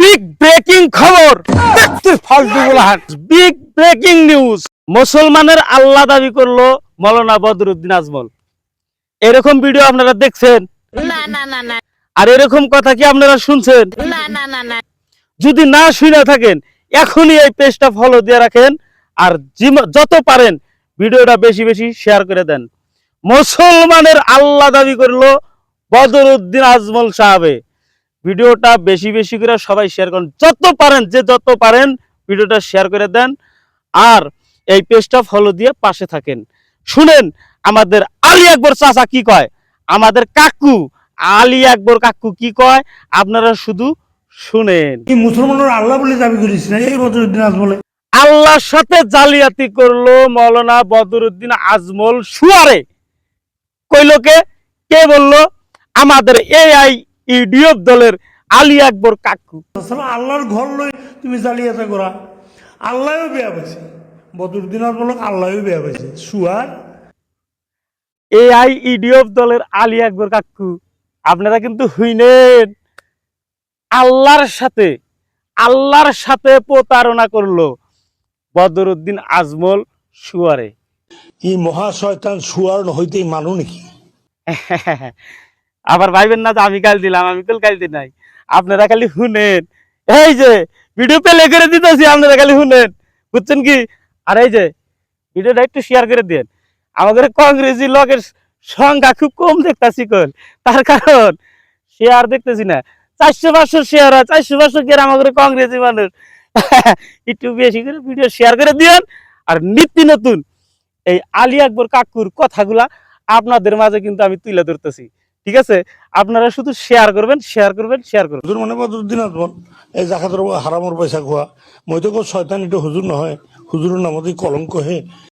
Big breaking খবর, ফালতু বলাহাট, big breaking news. মুসলমানের আল্লাহ দাবি করলো মৌলানা বদরুদ্দিন আজমল। এরকম ভিডিও আপনারা দেখছেন? না না না না আর এরকম কথা কি আপনারা শুনছেন? না না না না যদি না শুনে থাকেন এখনই এই পেজটা ফলো দিয়ে রাখেন, আর যত পারেন ভিডিওটা বেশি বেশি শেয়ার করে দেন। মুসলমানের আল্লাহ দাবি করলো বদরুদ্দিন আজমল সাহেবে। ভিডিওটা বেশি বেশি করে সবাই শেয়ার করেন, যত পারেন ভিডিওটা শেয়ার করে দেন, আর এই পেজটা ফলো দিয়ে পাশে থাকেন। শুনেন আমাদের আলী আকবর চাচা কি কয়, আমাদের কাকু আলী আকবর কাকু কি কয়, আপনারা শুধু শুনেন। মুসলমানের আল্লাহ বলে দাবি করিস না এই বদরুদ্দিন আজমলে। আল্লাহর সাথে জালিয়াতি করলো মৌলানা বদরুদ্দিন আজমল সুয়ারে। কইলোকে কে বললো? আমাদের এআই ইডিয়ট দলের আলী আকবর কাকু। আল্লাহর ঘর লই তুমি জালিয়াতি করা, আল্লাহও বেয়া পাইছে, বদরুদ্দিন আজমলক আল্লাহও বেয়া পাইছে। সুয়ার এআই ইডিয়ট দলের আলী আকবর কাকু, আপনারা কিন্তু হইনেন আল্লাহর সাথে প্রতারণা করলো বদরুদ্দিন আজমল সুয়ারে। এই মহা শয়তান সুয়ার হইতেই মানু নাকি? আবার ভাইবেন না যে আমি গাল দিলাম, আমি কল গাল দিই নাই। আপনারা খালি শুনেন, এই যে ভিডিও প্লে করে দিতেছি, আপনারা খালি শুনেন, বুঝছেন কি? আর এই যে ভিডিওটা একটু শেয়ার করে দেন। আমাদের কংগ্রেসি লোকের সংখ্যা খুব কম দেখতেছি, তার কারণ শেয়ার দেখতেছি না। 400-500 শেয়ার হয়, 400-500 কে আমাদের কংগ্রেসি মানুষ। একটু বেশি করে ভিডিও শেয়ার করে দিয়েন। আর নিত্য নতুন এই আলী আকবর কাকুর কথাগুলা আপনাদের মাঝে কিন্তু আমি তুলে ধরতেছি, ঠিক আছে? আপনারা শুধু শেয়ার করবেন। হুজুর মানে বদরুদ্দিন আজমল এই জাকাতের হারামর পয়সা খোয়া, মই তো শয়তান, এটা হুজুর নহয়, হুজুরের নামতেই কলঙ্ক হে।